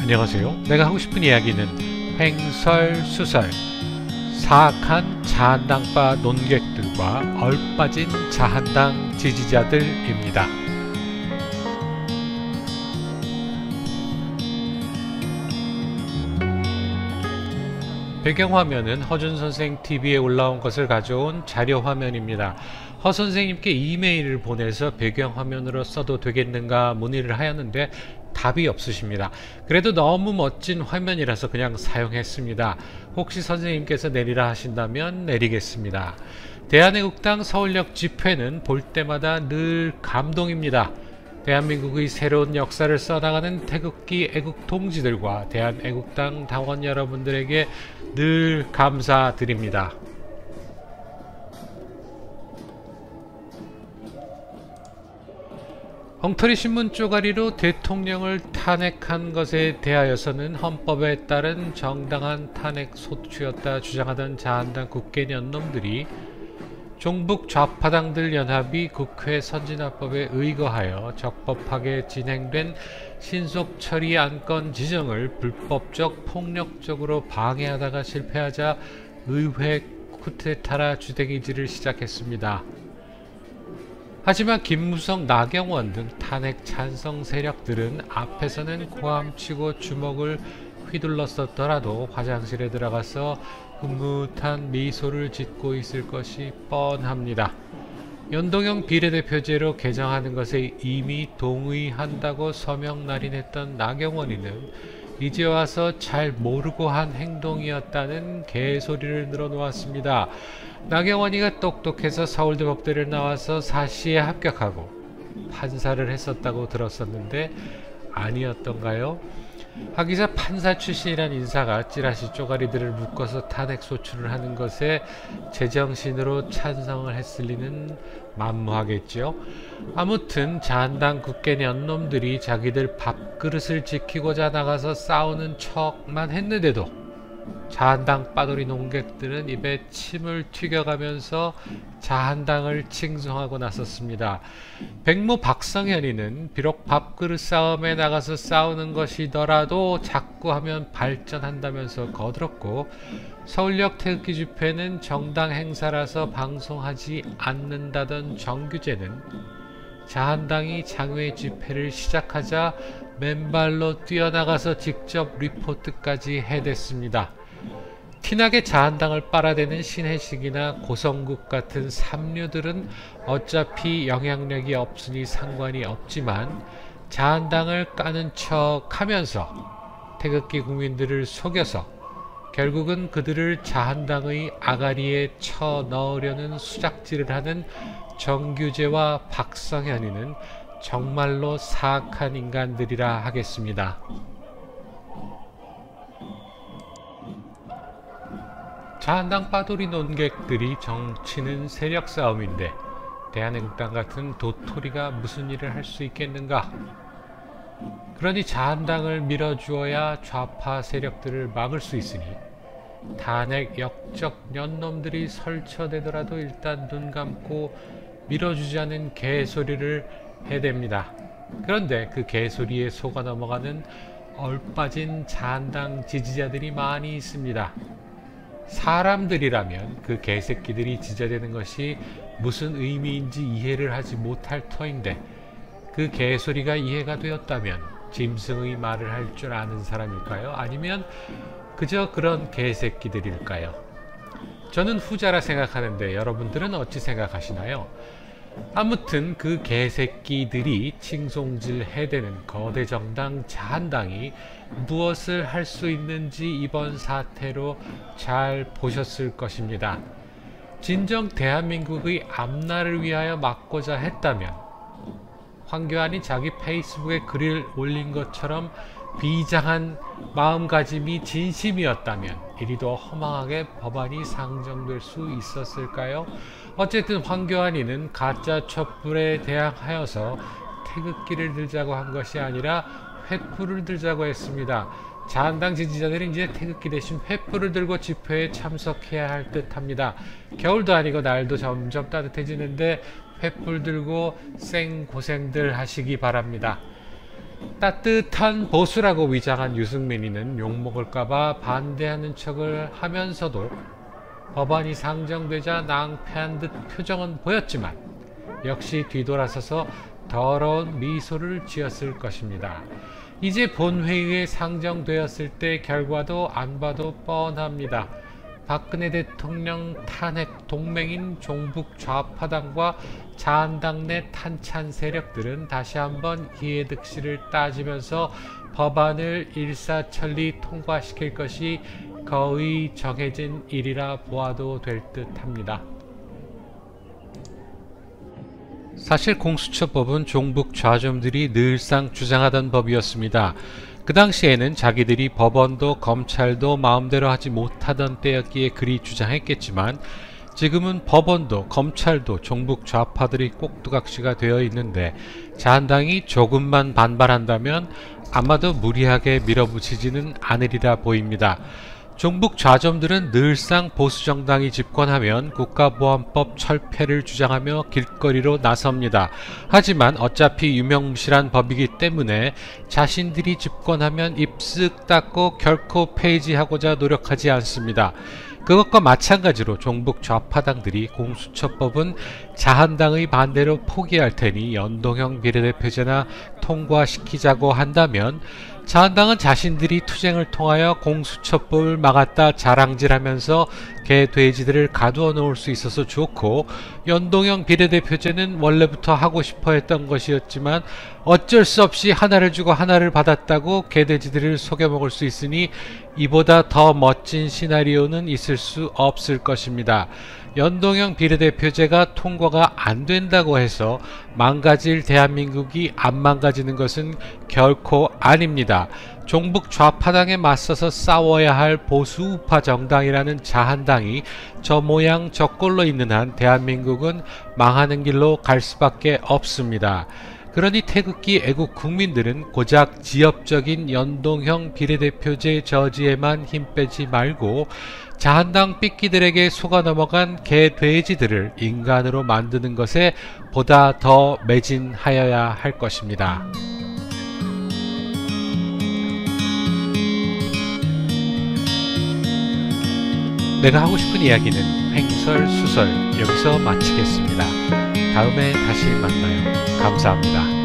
안녕하세요. 내가 하고 싶은 이야기는 횡설수설 사악한 자한당파 논객들과 얼빠진 자한당 지지자들입니다. 배경화면은 허준선생 TV에 올라온 것을 가져온 자료화면입니다. 허 선생님께 이메일을 보내서 배경화면으로 써도 되겠는가 문의를 하였는데 답이 없으십니다. 그래도 너무 멋진 화면이라서 그냥 사용했습니다. 혹시 선생님께서 내리라 하신다면 내리겠습니다. 대한애국당 서울역 집회는 볼 때마다 늘 감동입니다. 대한민국의 새로운 역사를 써나가는 태극기 애국 동지들과 대한애국당 당원 여러분들에게 늘 감사드립니다. 엉터리 신문 쪼가리로 대통령을 탄핵한 것에 대하여서는 헌법에 따른 정당한 탄핵 소추였다 주장하던 자한당 국회의원놈들이 종북 좌파당들 연합이 국회 선진화법에 의거하여 적법하게 진행된 신속처리 안건 지정을 불법적 폭력적으로 방해하다가 실패하자 의회 쿠데타라 주댕이질을 시작했습니다. 하지만 김무성, 나경원 등 탄핵 찬성 세력들은 앞에서는 고함치고 주먹을 휘둘렀었더라도 화장실에 들어가서 흐뭇한 미소를 짓고 있을 것이 뻔합니다. 연동형 비례대표제로 개정하는 것에 이미 동의한다고 서명 날인했던 나경원이는 이제 와서 잘 모르고 한 행동이었다는 개소리를 늘어놓았습니다. 나경원이가 똑똑해서 서울대 법대를 나와서 사시에 합격하고 판사를 했었다고 들었었는데 아니었던가요? 하기사 판사 출신이란 인사가 찌라시 쪼가리들을 묶어서 탄핵 소추를 하는 것에 제정신으로 찬성을 했을 리는 만무하겠죠. 아무튼 자한당 국회의원놈들이 자기들 밥그릇을 지키고자 나가서 싸우는 척만 했는데도 자한당 빠돌이 논객들은 입에 침을 튀겨가면서 자한당을 칭송하고 나섰습니다. 백모 박성현이는 비록 밥그릇 싸움에 나가서 싸우는 것이더라도 자꾸 하면 발전한다면서 거들었고, 서울역 태극기 집회는 정당 행사라서 방송하지 않는다던 정규재는 자한당이 장외 집회를 시작하자 맨발로 뛰어나가서 직접 리포트까지 해댔습니다. 티나게 자한당을 빨아대는 신혜식이나 고성국 같은 삼류들은 어차피 영향력이 없으니 상관이 없지만 자한당을 까는 척 하면서 태극기 국민들을 속여서 결국은 그들을 자한당의 아가리에 쳐 넣으려는 수작질을 하는 정규재와 박성현이는 정말로 사악한 인간들이라 하겠습니다. 자한당 빠돌이 논객들이 정치는 세력 싸움인데 대한애국당 같은 도토리가 무슨 일을 할 수 있겠는가? 그러니 자한당을 밀어주어야 좌파 세력들을 막을 수 있으니 탄핵 역적 년놈들이 설쳐대더라도 일단 눈 감고 밀어주자는 개소리를 해댑니다. 그런데 그 개소리에 속아 넘어가는 얼빠진 자한당 지지자들이 많이 있습니다. 사람들이라면 그 개새끼들이 지저대는 것이 무슨 의미인지 이해를 하지 못할 터인데 그 개소리가 이해가 되었다면 짐승의 말을 할 줄 아는 사람일까요? 아니면 그저 그런 개새끼들일까요? 저는 후자라 생각하는데 여러분들은 어찌 생각하시나요? 아무튼 그 개새끼들이 칭송질 해대는 거대 정당 자한당이 무엇을 할 수 있는지 이번 사태로 잘 보셨을 것입니다. 진정 대한민국의 앞날을 위하여 막고자 했다면 황교안이 자기 페이스북에 글을 올린 것처럼 비장한 마음가짐이 진심이었다면 이리도 허망하게 법안이 상정될 수 있었을까요? 어쨌든 황교안이는 가짜 촛불에 대항하여서 태극기를 들자고 한 것이 아니라 횃불을 들자고 했습니다. 자한당 지지자들은 이제 태극기 대신 횃불을 들고 집회에 참석해야 할 듯합니다. 겨울도 아니고 날도 점점 따뜻해지는데 횃불 들고 생고생들 하시기 바랍니다. 따뜻한 보수라고 위장한 유승민이는 욕먹을까봐 반대하는 척을 하면서도 법안이 상정되자 낭패한 듯 표정은 보였지만 역시 뒤돌아서서 더러운 미소를 지었을 것입니다. 이제 본회의에 상정되었을 때 결과도 안 봐도 뻔합니다. 박근혜 대통령 탄핵 동맹인 종북 좌파당과 자한당 내 탄찬 세력들은 다시 한번 이해득실을 따지면서 법안을 일사천리 통과시킬 것이 거의 정해진 일이라 보아도 될 듯합니다. 사실 공수처법은 종북 좌점들이 늘상 주장하던 법이었습니다. 그 당시에는 자기들이 법원도 검찰도 마음대로 하지 못하던 때였기에 그리 주장했겠지만 지금은 법원도 검찰도 종북 좌파들이 꼭두각시가 되어 있는데 자한당이 조금만 반발한다면 아마도 무리하게 밀어붙이지는 않으리라 보입니다. 종북 좌점들은 늘상 보수정당이 집권하면 국가보안법 철폐를 주장하며 길거리로 나섭니다. 하지만 어차피 유명무실한 법이기 때문에 자신들이 집권하면 입 쓱 닫고 결코 폐지하고자 노력하지 않습니다. 그것과 마찬가지로 종북 좌파당들이 공수처법은 자한당의 반대로 포기할 테니 연동형 비례대표제나 통과시키자고 한다면 자한당은 자신들이 투쟁을 통하여 공수처법을 막았다 자랑질하면서 개돼지들을 가두어 놓을 수 있어서 좋고, 연동형 비례대표제는 원래부터 하고 싶어 했던 것이었지만 어쩔 수 없이 하나를 주고 하나를 받았다고 개돼지들을 속여먹을 수 있으니 이보다 더 멋진 시나리오는 있을 수 없을 것입니다. 연동형 비례대표제가 통과가 안 된다고 해서 망가질 대한민국이 안 망가지는 것은 결코 아닙니다. 종북 좌파당에 맞서서 싸워야 할 보수 우파 정당이라는 자한당이 저 모양 저 꼴로 있는 한 대한민국은 망하는 길로 갈 수밖에 없습니다. 그러니 태극기 애국 국민들은 고작 지역적인 연동형 비례대표제 저지에만 힘 빼지 말고 자한당 삐끼들에게 속아 넘어간 개돼지들을 인간으로 만드는 것에 보다 더 매진하여야 할 것입니다. 내가 하고 싶은 이야기는 횡설수설 여기서 마치겠습니다. 다음에 다시 만나요. 감사합니다.